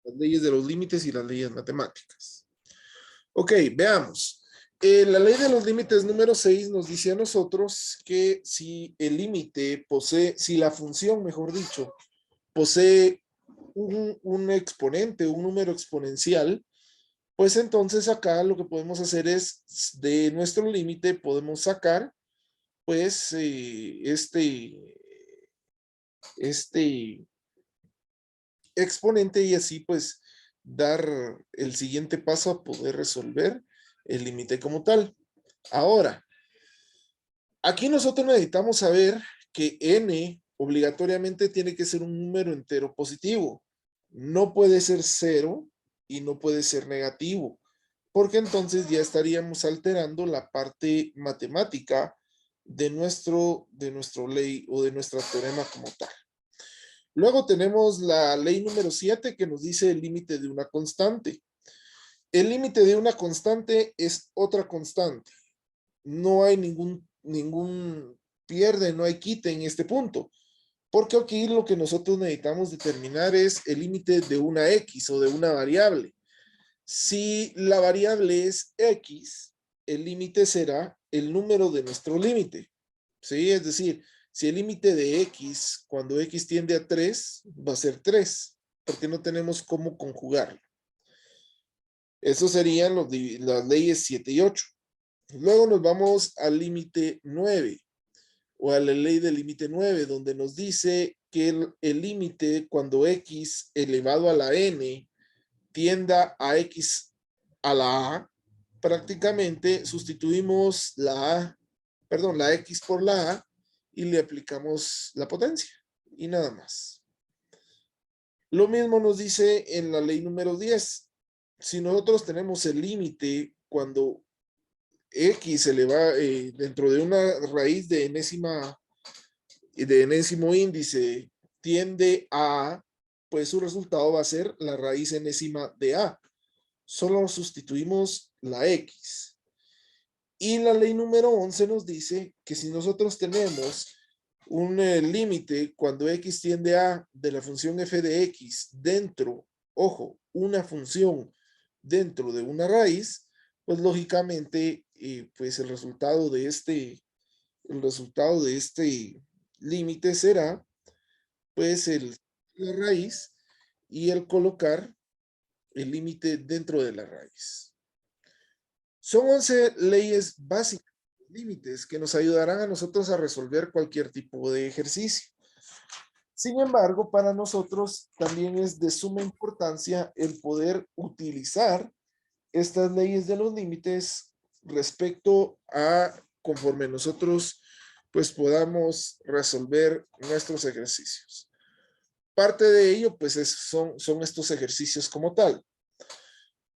las leyes de los límites y las leyes matemáticas. Ok, veamos. La ley de los límites número 6 nos dice a nosotros que si el límite posee, si la función, mejor dicho, posee un exponente, un número exponencial, pues entonces acá lo que podemos hacer es, de nuestro límite podemos sacar, pues, este exponente y así, pues, dar el siguiente paso a poder resolver el límite como tal. Ahora, aquí nosotros necesitamos saber que n obligatoriamente tiene que ser un número entero positivo. No puede ser 0 y no puede ser negativo, porque entonces ya estaríamos alterando la parte matemática de nuestro ley o de nuestro teorema como tal. Luego tenemos la ley número 7 que nos dice el límite de una constante. El límite de una constante es otra constante. No hay ningún pierde, no hay quite en este punto. Porque aquí lo que nosotros necesitamos determinar es el límite de una X o de una variable. Si la variable es X, el límite será el número de nuestro límite. ¿Sí? Es decir, si el límite de X, cuando X tiende a 3, va a ser 3, porque no tenemos cómo conjugarlo. Eso serían las leyes 7 y 8. Luego nos vamos al límite 9 o a la ley del límite 9, donde nos dice que el límite cuando X elevado a la N tienda a X a la A, prácticamente sustituimos la X por la A y le aplicamos la potencia y nada más. Lo mismo nos dice en la ley número 10. Si nosotros tenemos el límite cuando X se le va dentro de una raíz de enésimo índice tiende a A, pues su resultado va a ser la raíz enésima de A. Solo sustituimos la X. Y la ley número 11 nos dice que si nosotros tenemos un límite cuando X tiende a de la función f de X dentro, ojo, una función dentro de una raíz, pues lógicamente, pues el resultado de este límite será, pues, la raíz y el colocar el límite dentro de la raíz. Son 11 leyes básicas, límites, que nos ayudarán a nosotros a resolver cualquier tipo de ejercicio. Sin embargo, para nosotros también es de suma importancia el poder utilizar estas leyes de los límites respecto a conforme nosotros pues podamos resolver nuestros ejercicios. Parte de ello pues son estos ejercicios como tal.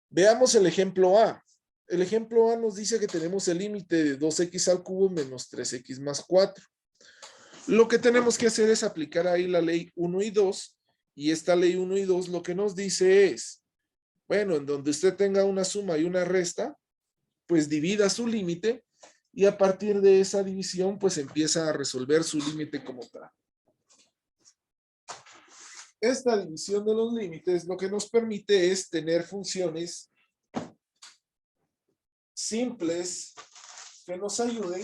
Veamos el ejemplo A. El ejemplo A nos dice que tenemos el límite de 2x al cubo menos 3x más 4. Lo que tenemos que hacer es aplicar ahí la ley 1 y 2, y esta ley 1 y 2 lo que nos dice es, bueno, en donde usted tenga una suma y una resta, pues divida su límite y a partir de esa división pues empieza a resolver su límite como tal. Esta división de los límites lo que nos permite es tener funciones simples que nos ayuden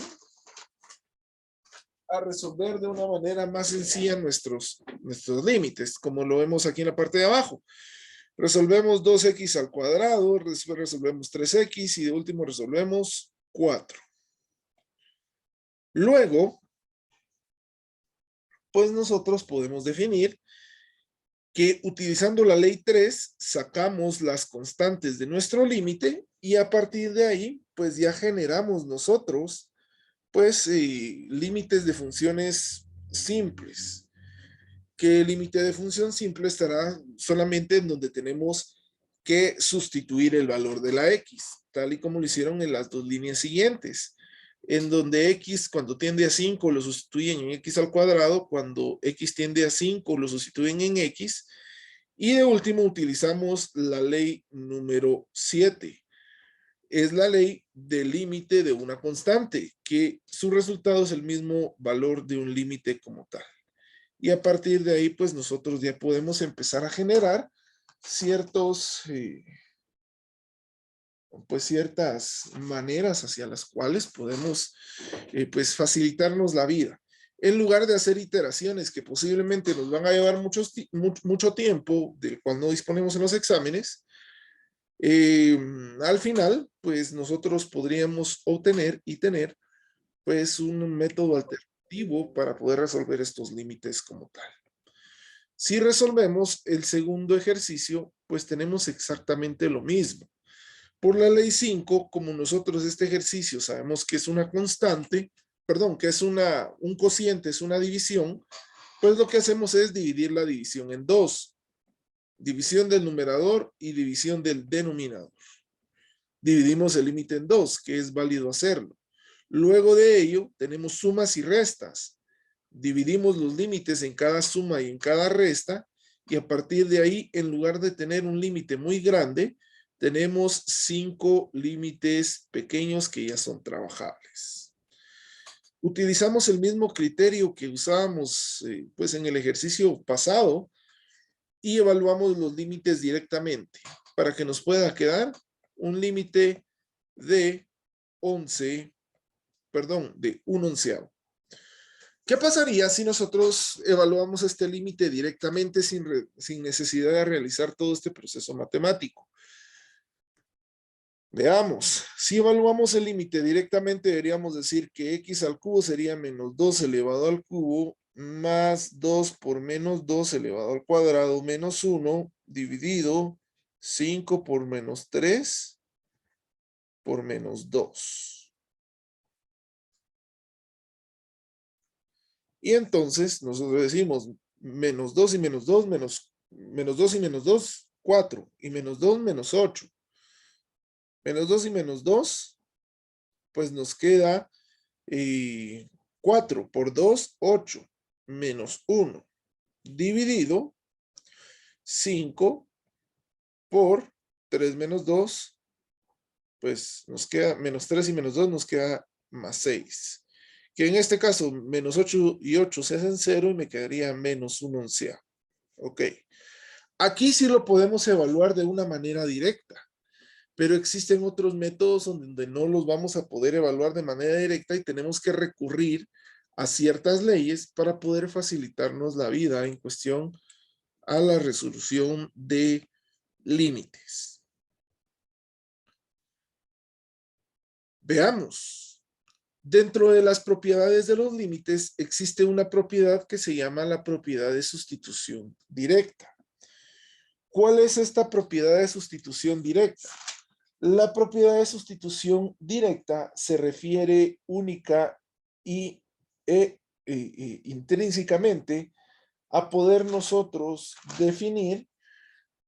a resolver de una manera más sencilla nuestros límites, como lo vemos aquí en la parte de abajo. Resolvemos 2x al cuadrado, después resolvemos 3x y de último resolvemos 4. Luego, pues nosotros podemos definir que utilizando la ley 3 sacamos las constantes de nuestro límite y a partir de ahí pues ya generamos nosotros pues límites de funciones simples. Que el límite de función simple estará solamente en donde tenemos que sustituir el valor de la X, tal y como lo hicieron en las dos líneas siguientes, en donde X cuando tiende a 5 lo sustituyen en X al cuadrado, cuando X tiende a 5 lo sustituyen en X, y de último utilizamos la ley número 7. Es la ley del límite de una constante, que su resultado es el mismo valor de un límite como tal. Y a partir de ahí, pues nosotros ya podemos empezar a generar ciertos, pues ciertas maneras hacia las cuales podemos pues facilitarnos la vida. En lugar de hacer iteraciones que posiblemente nos van a llevar mucho tiempo, del cual no disponemos en los exámenes, al final, pues nosotros podríamos obtener y tener pues un método alternativo para poder resolver estos límites como tal. Si resolvemos el segundo ejercicio, pues tenemos exactamente lo mismo. Por la ley 5, como nosotros este ejercicio sabemos que es una constante, perdón, que es un cociente, es una división, pues lo que hacemos es dividir la división en dos. División del numerador y división del denominador. Dividimos el límite en dos, que es válido hacerlo. Luego de ello, tenemos sumas y restas. Dividimos los límites en cada suma y en cada resta, y a partir de ahí, en lugar de tener un límite muy grande, tenemos 5 límites pequeños que ya son trabajables. Utilizamos el mismo criterio que usábamos pues en el ejercicio pasado y evaluamos los límites directamente para que nos pueda quedar un límite de 11, perdón, de 1/11. ¿Qué pasaría si nosotros evaluamos este límite directamente sin necesidad de realizar todo este proceso matemático? Veamos, si evaluamos el límite directamente, deberíamos decir que x al cubo sería menos 2 elevado al cubo más 2 por menos 2 elevado al cuadrado menos 1 dividido 5 por menos 3 por menos 2. Y entonces nosotros decimos menos 2 y menos 2, menos 2 y menos 2, 4. Y menos 2, menos 8. Menos 2 y menos 2, pues nos queda 4 por 2, 8. Menos 1. Dividido 5 por 3 menos 2, pues nos queda menos 3 y menos 2 nos queda más 6. Que en este caso, menos 8 y 8 se hacen 0 y me quedaría menos 1/11. Ok. Aquí sí lo podemos evaluar de una manera directa, pero existen otros métodos donde no los vamos a poder evaluar de manera directa y tenemos que recurrir a ciertas leyes para poder facilitarnos la vida en cuestión a la resolución de límites. Veamos. Dentro de las propiedades de los límites existe una propiedad que se llama la propiedad de sustitución directa. ¿Cuál es esta propiedad de sustitución directa? La propiedad de sustitución directa se refiere única y intrínsecamente a poder nosotros definir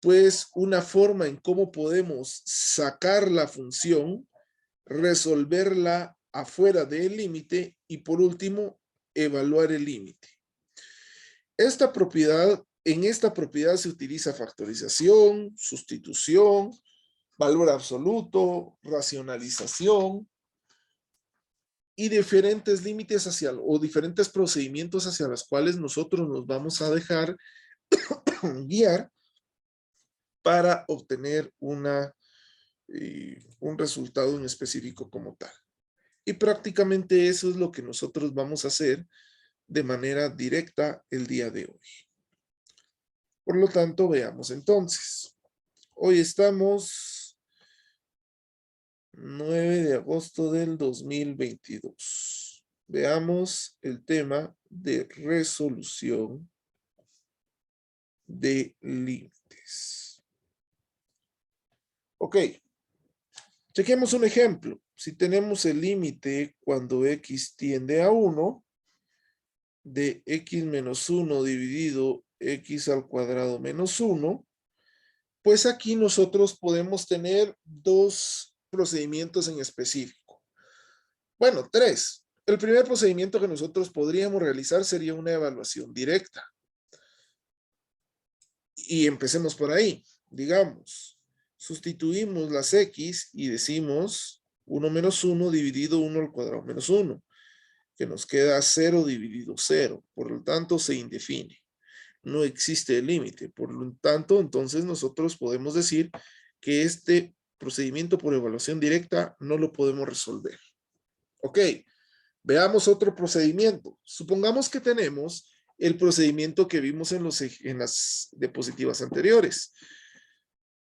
pues una forma en cómo podemos sacar la función, resolverla afuera del límite y por último evaluar el límite. En esta propiedad se utiliza factorización, sustitución, valor absoluto, racionalización y diferentes límites o diferentes procedimientos hacia los cuales nosotros nos vamos a dejar guiar para obtener un resultado en específico como tal. Y prácticamente eso es lo que nosotros vamos a hacer de manera directa el día de hoy. Por lo tanto, veamos entonces. Hoy estamos 9 de agosto del 2022. Veamos el tema de resolución de límites. Ok. Chequemos un ejemplo. Si tenemos el límite cuando x tiende a 1, de x menos 1 dividido x al cuadrado menos 1, pues aquí nosotros podemos tener dos procedimientos en específico. Bueno, tres. El primer procedimiento que nosotros podríamos realizar sería una evaluación directa. Y empecemos por ahí. Digamos, sustituimos las x y decimos 1 menos 1 dividido 1 al cuadrado menos 1, que nos queda 0 dividido 0. Por lo tanto, se indefine. no existe el límite. Por lo tanto, entonces nosotros podemos decir que este procedimiento por evaluación directa no lo podemos resolver. Ok, veamos otro procedimiento. Supongamos que tenemos el procedimiento que vimos en las diapositivas anteriores.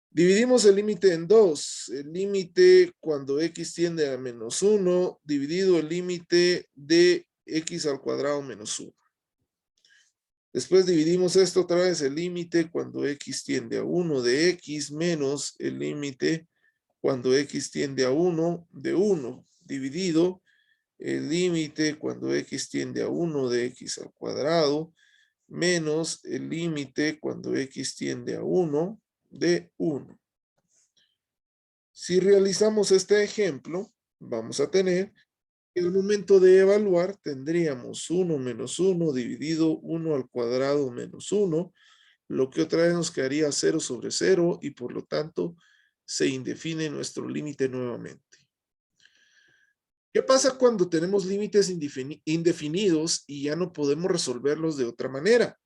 Dividimos el límite en dos. El límite cuando x tiende a menos 1 dividido el límite de x al cuadrado menos 1. Después dividimos esto otra vez, el límite cuando x tiende a 1 de x menos el límite cuando x tiende a 1 de 1 dividido el límite cuando x tiende a 1 de x al cuadrado menos el límite cuando x tiende a 1 de 1. Si realizamos este ejemplo, vamos a tener que al momento de evaluar tendríamos 1 menos 1 dividido 1 al cuadrado menos 1, lo que otra vez nos quedaría 0 sobre 0 y por lo tanto se indefine nuestro límite nuevamente. ¿Qué pasa cuando tenemos límites indefinidos y ya no podemos resolverlos de otra manera?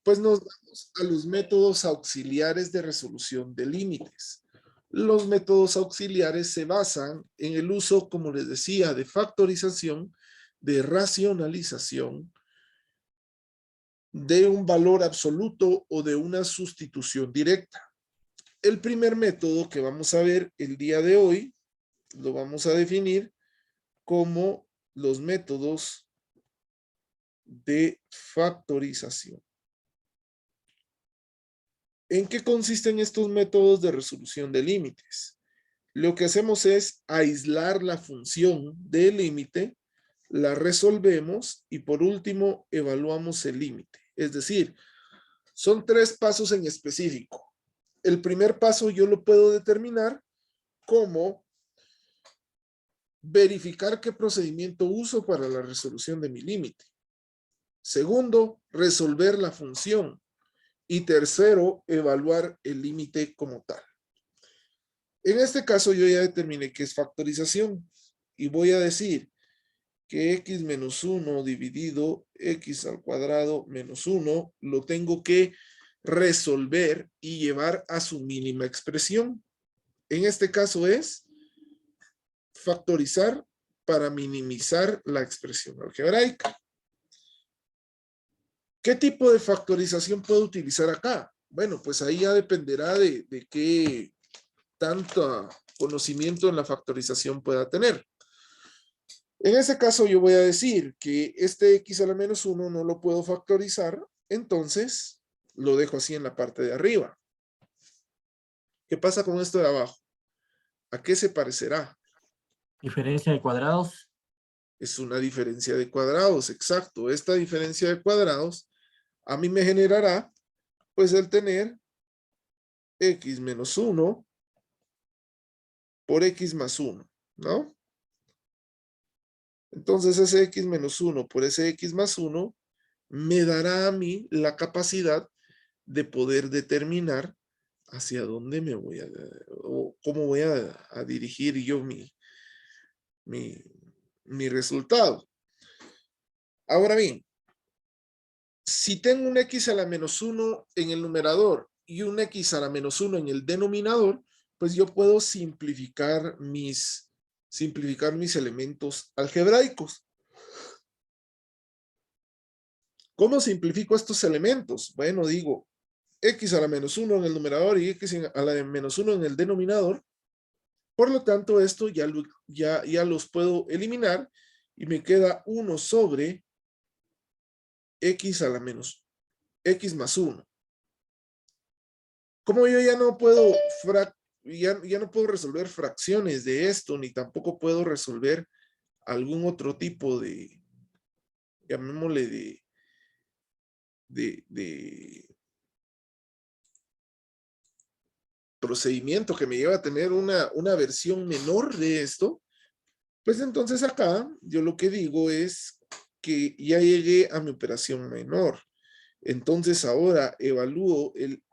Pues nos vamos a los métodos auxiliares de resolución de límites. Los métodos auxiliares se basan en el uso, como les decía, de factorización, de racionalización, de un valor absoluto o de una sustitución directa. El primer método que vamos a ver el día de hoy lo vamos a definir como los métodos de factorización. ¿En qué consisten estos métodos de resolución de límites? Lo que hacemos es aislar la función del límite, la resolvemos y por último evaluamos el límite. Es decir, son 3 pasos en específico. El primer paso yo lo puedo determinar como verificar qué procedimiento uso para la resolución de mi límite. Segundo, resolver la función. Y tercero, evaluar el límite como tal. En este caso yo ya determiné qué es factorización y voy a decir que x menos 1 dividido x al cuadrado menos 1 lo tengo que resolver y llevar a su mínima expresión. En este caso es factorizar para minimizar la expresión algebraica. ¿Qué tipo de factorización puedo utilizar acá? Bueno, pues ahí ya dependerá de qué tanto conocimiento en la factorización pueda tener. En este caso yo voy a decir que este x a la menos 1 no lo puedo factorizar, entonces lo dejo así en la parte de arriba. ¿Qué pasa con esto de abajo? ¿A qué se parecerá? Diferencia de cuadrados. Es una diferencia de cuadrados, exacto. Esta diferencia de cuadrados a mí me generará pues el tener x menos 1 por x más 1, ¿no? Entonces ese x menos 1 por ese x más 1 me dará a mí la capacidad de poder determinar hacia dónde me voy a, o cómo voy a dirigir yo mi resultado. Ahora bien, si tengo un x a la menos 1 en el numerador y un x a la menos 1 en el denominador, pues yo puedo simplificar mis elementos algebraicos. ¿Cómo simplifico estos elementos? Bueno, digo, x a la menos 1 en el numerador y x a la menos 1 en el denominador. Por lo tanto, esto ya los puedo eliminar y me queda 1 sobre x a la menos x más 1. Como yo ya no puedo ya no puedo resolver fracciones de esto, ni tampoco puedo resolver algún otro tipo de, llamémosle de procedimiento que me lleva a tener una versión menor de esto, pues entonces acá yo lo que digo es que ya llegué a mi operación menor. Entonces ahora evalúo el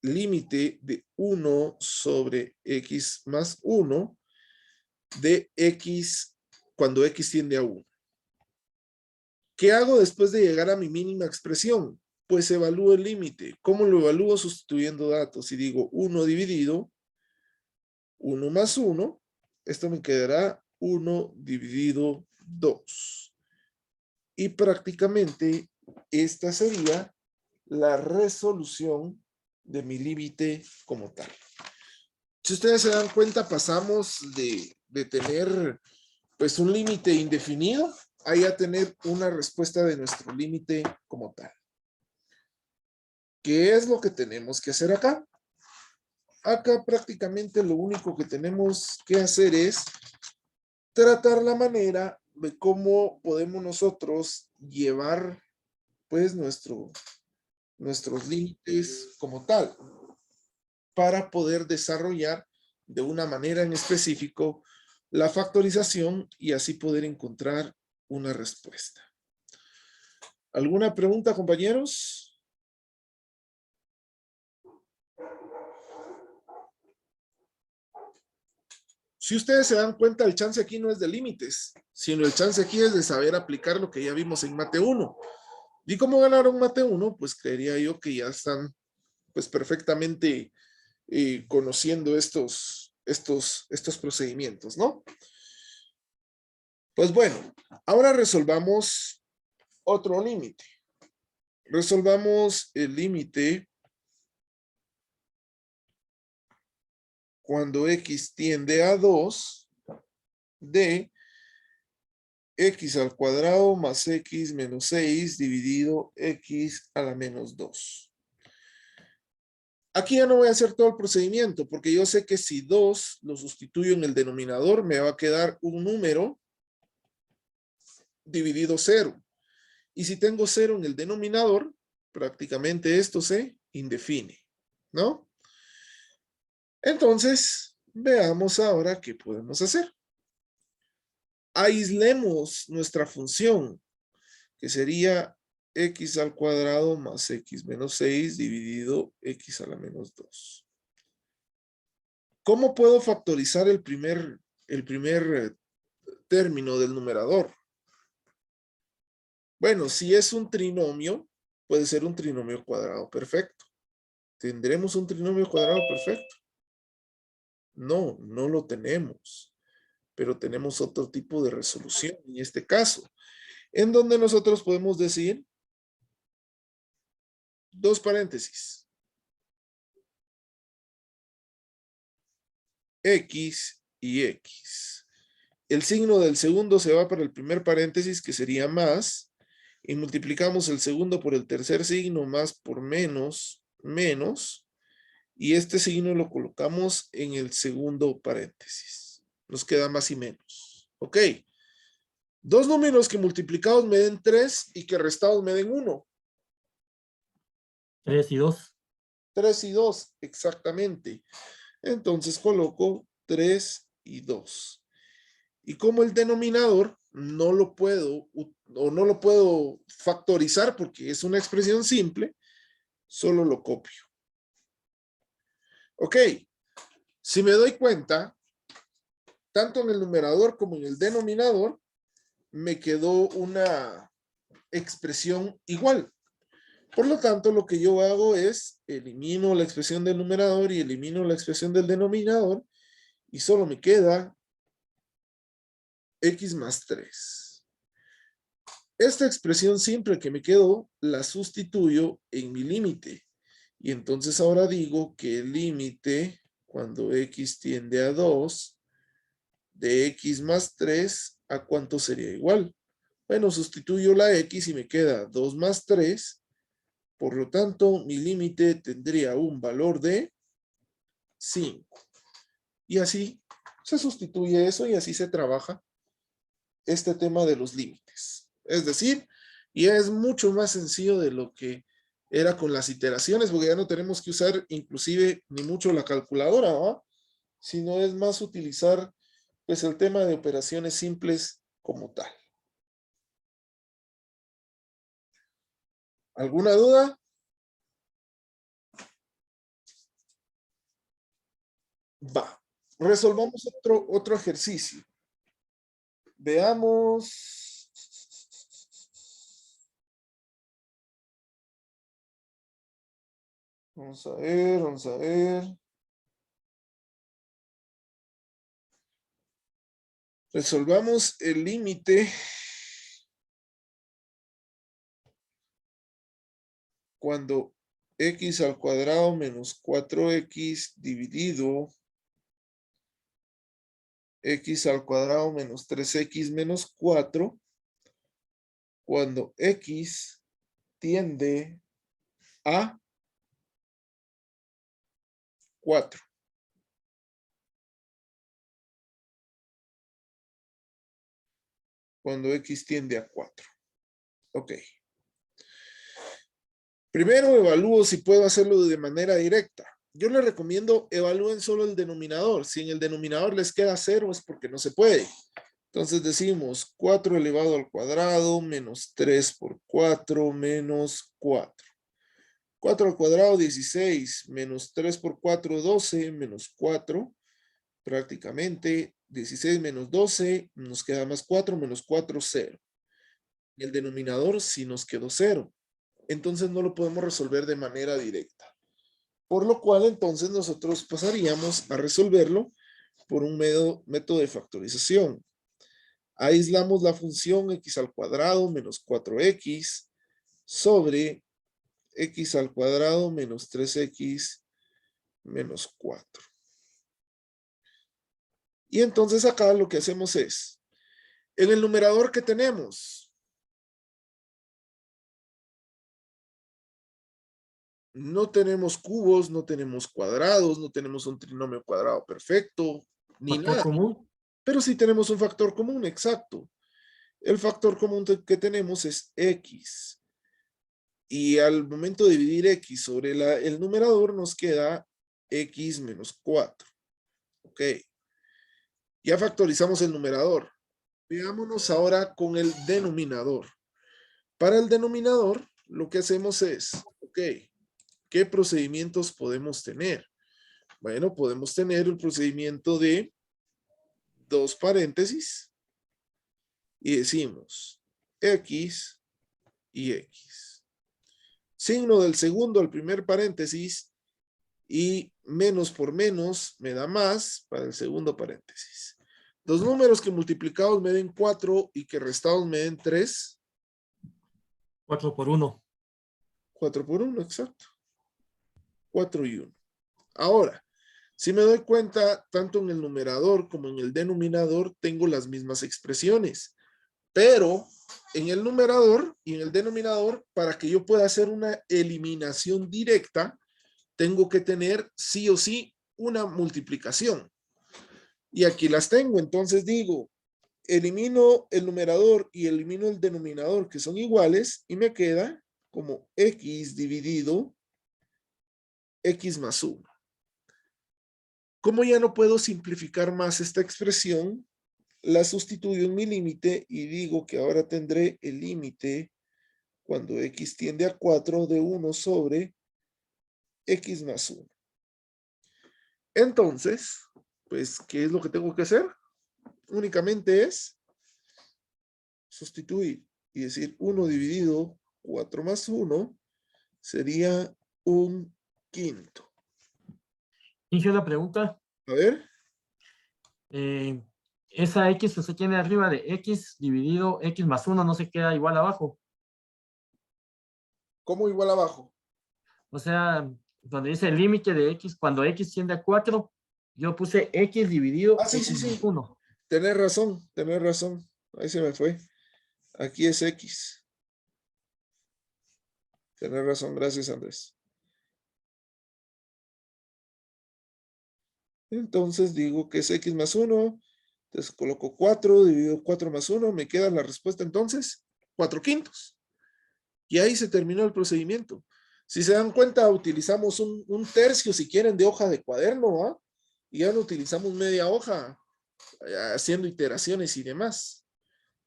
límite de 1 sobre x más 1 de x cuando x tiende a 1. ¿Qué hago después de llegar a mi mínima expresión? pues evalúo el límite. ¿Cómo lo evalúo? Sustituyendo datos. Y digo 1 dividido 1 más 1. Esto me quedará 1 dividido 2. Y prácticamente esta sería la resolución de mi límite como tal. Si ustedes se dan cuenta, pasamos de tener pues un límite indefinido a ya tener una respuesta de nuestro límite como tal. ¿Qué es lo que tenemos que hacer acá? Acá prácticamente lo único que tenemos que hacer es tratar la manera de cómo podemos nosotros llevar pues nuestros límites como tal para poder desarrollar de una manera en específico la factorización y así poder encontrar una respuesta. ¿Alguna pregunta, compañeros? Si ustedes se dan cuenta, el chance aquí no es de límites, sino el chance aquí es de saber aplicar lo que ya vimos en Mate 1. ¿Y cómo ganaron Mate 1? Pues creería yo que ya están pues perfectamente conociendo estos procedimientos, ¿no? Pues bueno, ahora resolvamos otro límite. Resolvamos el límite cuando x tiende a 2 de x al cuadrado más x menos 6 dividido x a la menos 2. Aquí ya no voy a hacer todo el procedimiento porque yo sé que si 2 lo sustituyo en el denominador me va a quedar un número dividido 0. Y si tengo 0 en el denominador, prácticamente esto se indefine, ¿no? Entonces, veamos ahora qué podemos hacer. Aislemos nuestra función, que sería x al cuadrado más x menos 6 dividido x a la menos 2. ¿Cómo puedo factorizar el primer término del numerador? Bueno, si es un trinomio, puede ser un trinomio cuadrado perfecto. ¿Tendremos un trinomio cuadrado perfecto? No, no lo tenemos, pero tenemos otro tipo de resolución en este caso, en donde nosotros podemos decir dos paréntesis, x y x. El signo del segundo se va para el primer paréntesis, que sería más, y multiplicamos el segundo por el tercer signo, más por menos, menos, y este signo lo colocamos en el segundo paréntesis. Nos queda más y menos. Ok. Dos números que multiplicados me den 3 y que restados me den 1. 3 y 2. 3 y 2, exactamente. Entonces coloco 3 y 2. Y como el denominador no lo puedo factorizar porque es una expresión simple, solo lo copio. Ok, si me doy cuenta, tanto en el numerador como en el denominador, me quedó una expresión igual. Por lo tanto, lo que yo hago es elimino la expresión del numerador y elimino la expresión del denominador y solo me queda x más 3. Esta expresión simple que me quedó la sustituyo en mi límite. Y entonces ahora digo que el límite cuando x tiende a 2 de x más 3, ¿a cuánto sería igual? Bueno, sustituyo la x y me queda 2 más 3. Por lo tanto, mi límite tendría un valor de 5. Y así se sustituye eso y así se trabaja este tema de los límites. Es decir, y es mucho más sencillo de lo que era con las iteraciones, porque ya no tenemos que usar inclusive ni mucho la calculadora, ¿no? Sino es más utilizar pues el tema de operaciones simples como tal. ¿Alguna duda? Va. Resolvamos otro ejercicio. Veamos. Vamos a ver, vamos a ver. Resolvamos el límite cuando x al cuadrado menos 4x dividido x al cuadrado menos 3x menos 4, cuando x tiende a 4. Cuando x tiende a 4. Ok. Primero evalúo si puedo hacerlo de manera directa. Yo les recomiendo evalúen solo el denominador. Si en el denominador les queda 0 es porque no se puede. Entonces decimos 4 elevado al cuadrado menos 3 por 4 menos 4. 4 al cuadrado 16 menos 3 por 4 12 menos 4. Prácticamente 16 menos 12 nos queda más 4 menos 4 0. Y el denominador sí nos quedó 0. Entonces no lo podemos resolver de manera directa. Por lo cual entonces nosotros pasaríamos a resolverlo por un método de factorización. Aislamos la función x al cuadrado menos 4x sobre x al cuadrado menos 3x menos 4. Y entonces acá lo que hacemos es, en el numerador que tenemos, no tenemos cubos, no tenemos cuadrados, no tenemos un trinomio cuadrado perfecto, ni Factor nada. común. Pero sí tenemos un factor común, exacto. El factor común que tenemos es x. Y al momento de dividir x sobre el numerador nos queda x menos 4. Ok. Ya factorizamos el numerador. Veámonos ahora con el denominador. Para el denominador, lo que hacemos es, ok, ¿qué procedimientos podemos tener? Bueno, podemos tener el procedimiento de dos paréntesis y decimos x y x. Signo del segundo al primer paréntesis y menos por menos me da más para el segundo paréntesis. Los números que multiplicados me den 4 y que restados me den 3. 4 por 1. 4 por 1, exacto. 4 y 1. Ahora, si me doy cuenta, tanto en el numerador como en el denominador tengo las mismas expresiones. Pero en el numerador y en el denominador, para que yo pueda hacer una eliminación directa, tengo que tener sí o sí una multiplicación. Y aquí las tengo, entonces digo, elimino el numerador y elimino el denominador que son iguales y me queda como x dividido x más 1. Como ya no puedo simplificar más esta expresión, la sustituyo en mi límite y digo que ahora tendré el límite cuando x tiende a 4 de 1 sobre x más 1. Entonces, pues, ¿qué es lo que tengo que hacer? Únicamente es sustituir y decir 1 dividido 4 más 1 sería un quinto. Hice la pregunta. A ver. Esa x que usted tiene arriba de x dividido x más 1 no se queda igual abajo. ¿Cómo igual abajo? O sea, donde dice el límite de x, cuando x tiende a 4, yo puse x dividido Sí, x sí. más 1. Tenés razón, tenés razón. Ahí se me fue. Aquí es x. Tenés razón, gracias Andrés. Entonces digo que es x más 1. Entonces coloco 4, dividido 4 más 1. Me queda la respuesta entonces 4 quintos. Y ahí se terminó el procedimiento. Si se dan cuenta, utilizamos un tercio, si quieren, de hoja de cuaderno, ¿ah? Y ya no utilizamos media hoja, haciendo iteraciones y demás.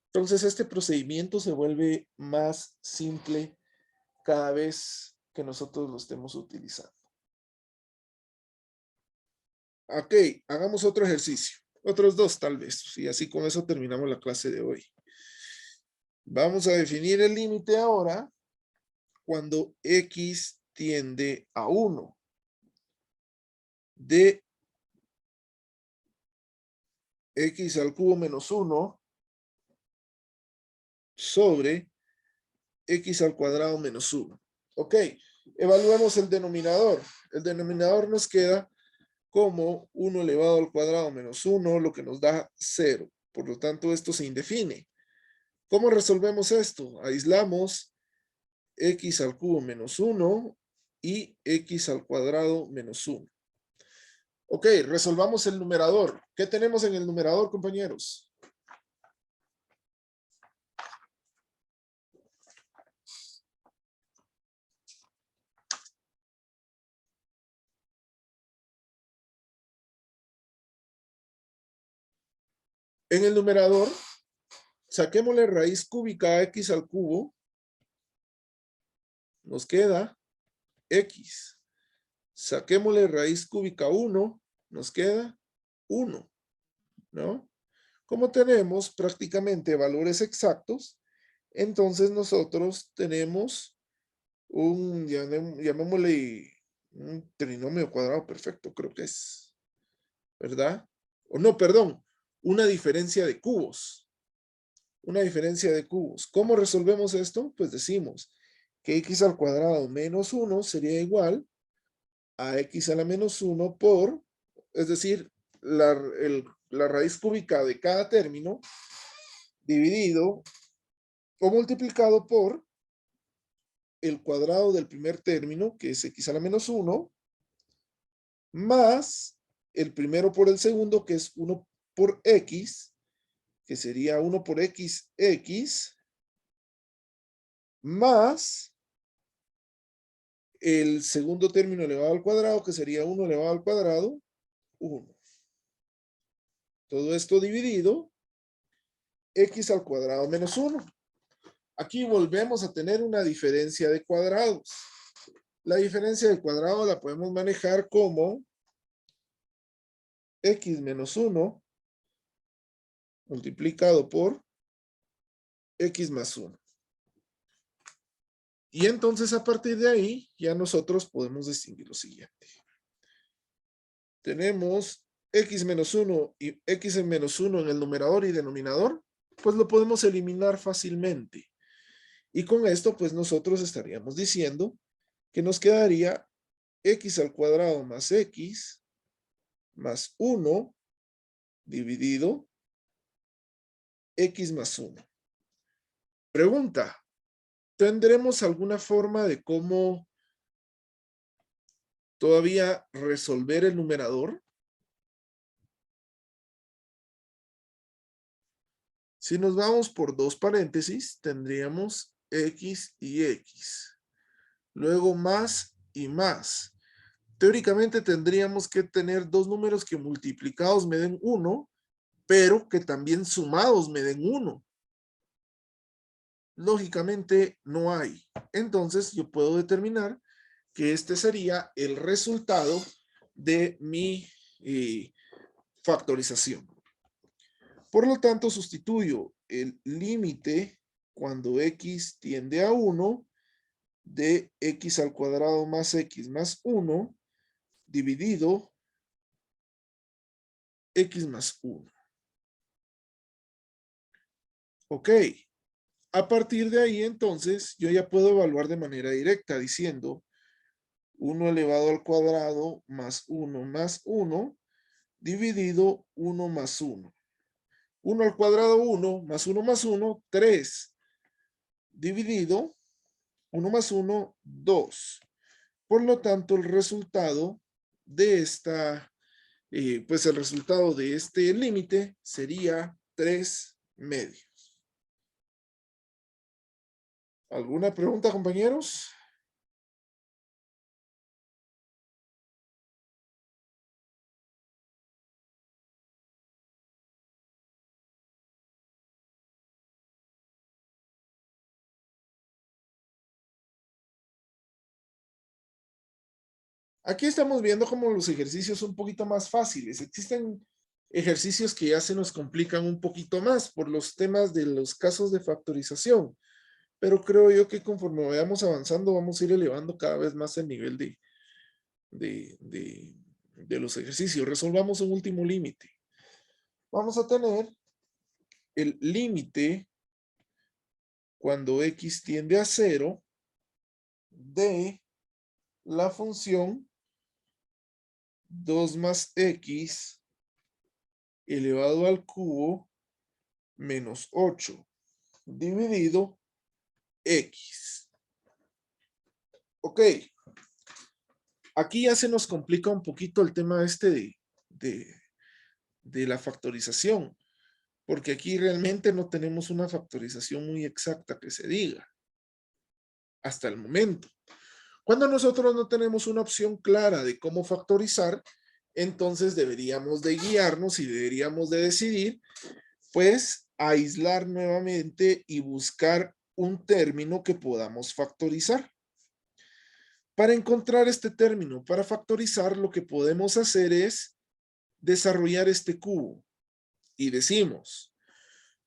Entonces este procedimiento se vuelve más simple cada vez que nosotros lo estemos utilizando. Ok, hagamos otro ejercicio. Otros dos tal vez. Y así con eso terminamos la clase de hoy. Vamos a definir el límite ahora cuando x tiende a 1 de x al cubo menos 1 sobre x al cuadrado menos 1. Ok, evaluemos el denominador. El denominador nos queda como 1 elevado al cuadrado menos 1, lo que nos da 0. Por lo tanto, esto se indefine. ¿Cómo resolvemos esto? Aislamos x al cubo menos 1 y x al cuadrado menos 1. Ok, resolvamos el numerador. ¿Qué tenemos en el numerador, compañeros? En el numerador, saquémosle raíz cúbica a x al cubo. Nos queda x. Saquémosle raíz cúbica 1. Nos queda 1, ¿no? Como tenemos prácticamente valores exactos, entonces nosotros tenemos un, llamémosle un trinomio cuadrado perfecto, creo que es, ¿verdad? O no, perdón, una diferencia de cubos. Una diferencia de cubos. ¿Cómo resolvemos esto? Pues decimos que x al cuadrado menos 1 sería igual a x a la menos 1 por, es decir, la raíz cúbica de cada término dividido o multiplicado por el cuadrado del primer término, que es x a la menos 1, más el primero por el segundo, que es 1 por x, que sería 1 por x, más el segundo término elevado al cuadrado, que sería 1 elevado al cuadrado, 1. Todo esto dividido, x al cuadrado menos 1. Aquí volvemos a tener una diferencia de cuadrados. La diferencia de cuadrado la podemos manejar como x menos 1 multiplicado por x más 1. Y entonces a partir de ahí ya nosotros podemos distinguir lo siguiente. Tenemos x menos 1 y x menos 1 en el numerador y denominador, pues lo podemos eliminar fácilmente. Y con esto pues nosotros estaríamos diciendo que nos quedaría x al cuadrado más x más 1 dividido x más 1. Pregunta, ¿tendremos alguna forma de cómo todavía resolver el numerador? Si nos vamos por dos paréntesis, tendríamos x y x. Luego más y más. Teóricamente tendríamos que tener dos números que multiplicados me den 1, pero que también sumados me den 1. Lógicamente no hay. Entonces yo puedo determinar que este sería el resultado de mi factorización. Por lo tanto, sustituyo el límite cuando x tiende a 1 de x al cuadrado más x más 1 dividido x más 1. Ok. A partir de ahí, entonces, yo ya puedo evaluar de manera directa diciendo 1 elevado al cuadrado más 1 dividido 1 más 1. 1 al cuadrado 1 más 1, 3. Dividido 1 más 1, 2. Por lo tanto, el resultado de esta, pues el resultado de este límite sería 3 medios. ¿Alguna pregunta, compañeros? Aquí estamos viendo como los ejercicios son un poquito más fáciles. Existen ejercicios que ya se nos complican un poquito más por los temas de los casos de factorización. pero creo yo que conforme vayamos avanzando vamos a ir elevando cada vez más el nivel de los ejercicios. Resolvamos un último límite. Vamos a tener el límite cuando x tiende a 0 de la función 2 más x elevado al cubo menos 8 dividido x. Ok. Aquí ya se nos complica un poquito el tema este de la factorización, porque aquí realmente no tenemos una factorización muy exacta que se diga hasta el momento. Cuando nosotros no tenemos una opción clara de cómo factorizar, entonces deberíamos de guiarnos y deberíamos de decidir, pues, aislar nuevamente y buscar un término que podamos factorizar. Para encontrar este término, para factorizar, lo que podemos hacer es desarrollar este cubo. Y decimos,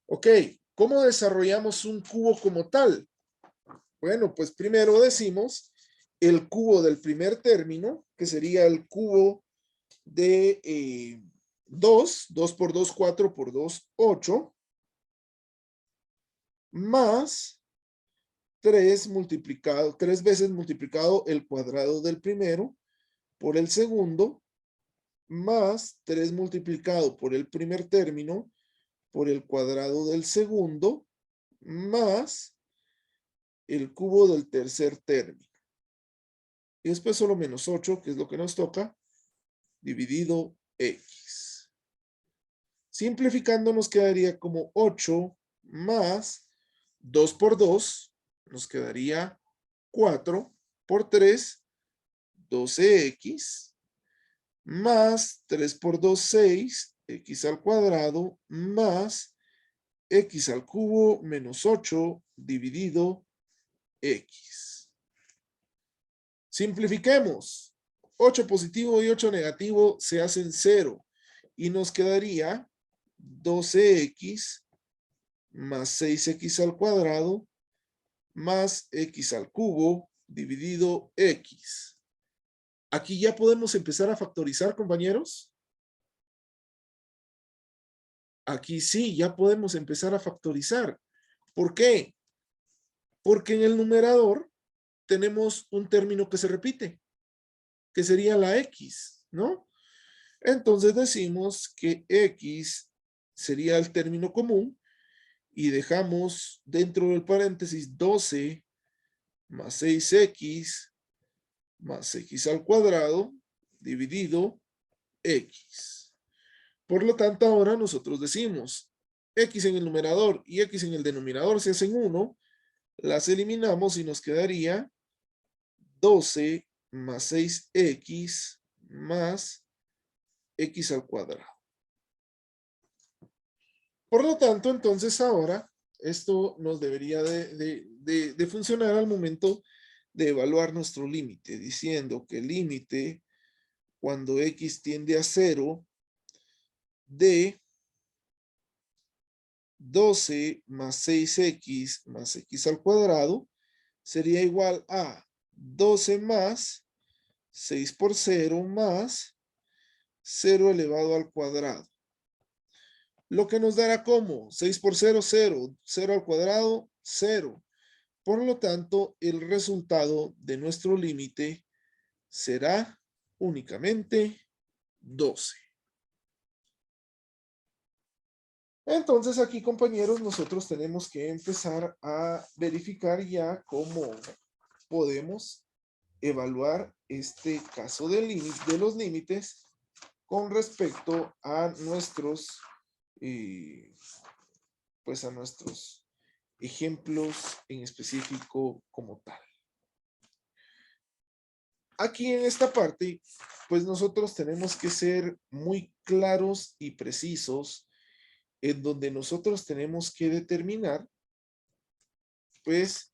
ok, ¿cómo desarrollamos un cubo como tal? Bueno, pues primero decimos el cubo del primer término, que sería el cubo de 2 por 2, 4 por 2, 8, más 3 veces multiplicado el cuadrado del primero por el segundo, más 3 multiplicado por el primer término por el cuadrado del segundo, más el cubo del tercer término. Y después solo menos 8, que es lo que nos toca, dividido x. Simplificando nos quedaría como 8 más 2 por 2, nos quedaría 4 por 3, 12x, más 3 por 2, 6, x al cuadrado, más x al cubo menos 8 dividido x. Simplifiquemos. 8 positivo y 8 negativo se hacen 0 y nos quedaría 12x más 6x al cuadrado más x al cubo dividido x. Aquí ya podemos empezar a factorizar, compañeros. Aquí sí, ya podemos empezar a factorizar. ¿Por qué? Porque en el numerador tenemos un término que se repite, que sería la x, ¿no? Entonces decimos que x sería el término común y dejamos dentro del paréntesis 12 más 6x más x al cuadrado dividido x. Por lo tanto, ahora nosotros decimos x en el numerador y x en el denominador se hacen 1, las eliminamos y nos quedaría 12 más 6x más x al cuadrado. Por lo tanto, entonces ahora esto nos debería de funcionar al momento de evaluar nuestro límite, diciendo que el límite cuando x tiende a 0 de 12 más 6x más x al cuadrado sería igual a 12 más 6 por 0 más 0 elevado al cuadrado. Lo que nos dará como 6 por 0, 0. 0 al cuadrado, 0. Por lo tanto, el resultado de nuestro límite será únicamente 12. Entonces aquí, compañeros, nosotros tenemos que empezar a verificar ya cómo podemos evaluar este caso de los límites con respecto a nuestros, pues a nuestros ejemplos en específico como tal. Aquí en esta parte, pues nosotros tenemos que ser muy claros y precisos en donde nosotros tenemos que determinar, pues,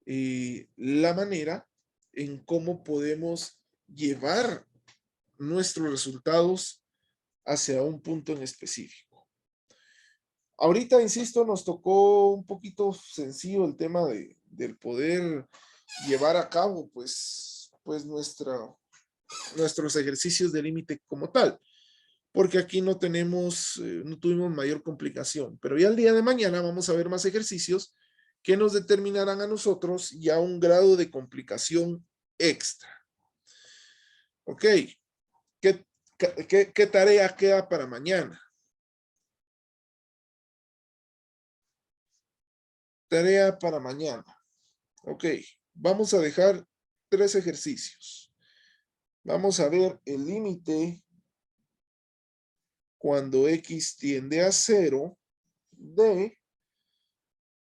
la manera en cómo podemos llevar nuestros resultados hacia un punto en específico. Ahorita, insisto, nos tocó un poquito sencillo el tema del poder llevar a cabo pues nuestros ejercicios de límite como tal, porque aquí no tuvimos mayor complicación, pero ya el día de mañana vamos a ver más ejercicios que nos determinarán a nosotros ya un grado de complicación extra. Ok, ¿qué tarea queda para mañana? Tarea para mañana. Ok, vamos a dejar 3 ejercicios. Vamos a ver el límite cuando x tiende a 0 de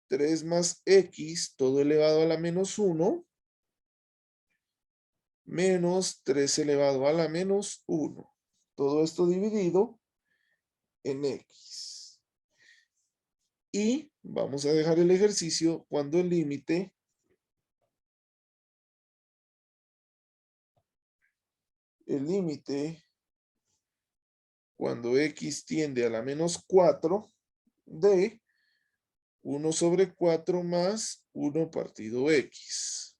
3 más x todo elevado a la menos 1 menos 3 elevado a la menos 1. Todo esto dividido en x. Y vamos a dejar el ejercicio cuando el límite cuando x tiende a la menos 4 de 1 sobre 4 más 1 partido x.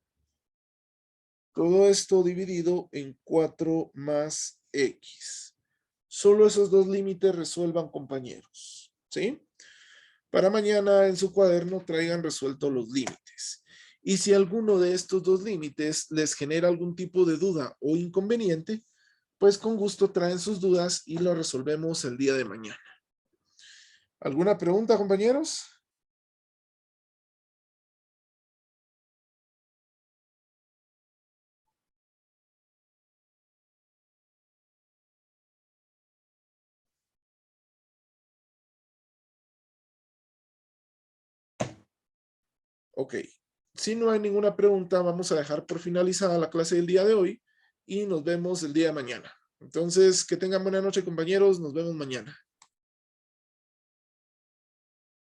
Todo esto dividido en 4 más x. Solo esos dos límites resuelvan, compañeros. ¿Sí? Para mañana en su cuaderno traigan resueltos los límites. Y si alguno de estos dos límites les genera algún tipo de duda o inconveniente, pues con gusto traen sus dudas y lo resolvemos el día de mañana. ¿Alguna pregunta, compañeros? Ok. Si no hay ninguna pregunta, vamos a dejar por finalizada la clase del día de hoy y nos vemos el día de mañana. Entonces, que tengan buena noche, compañeros. Nos vemos mañana.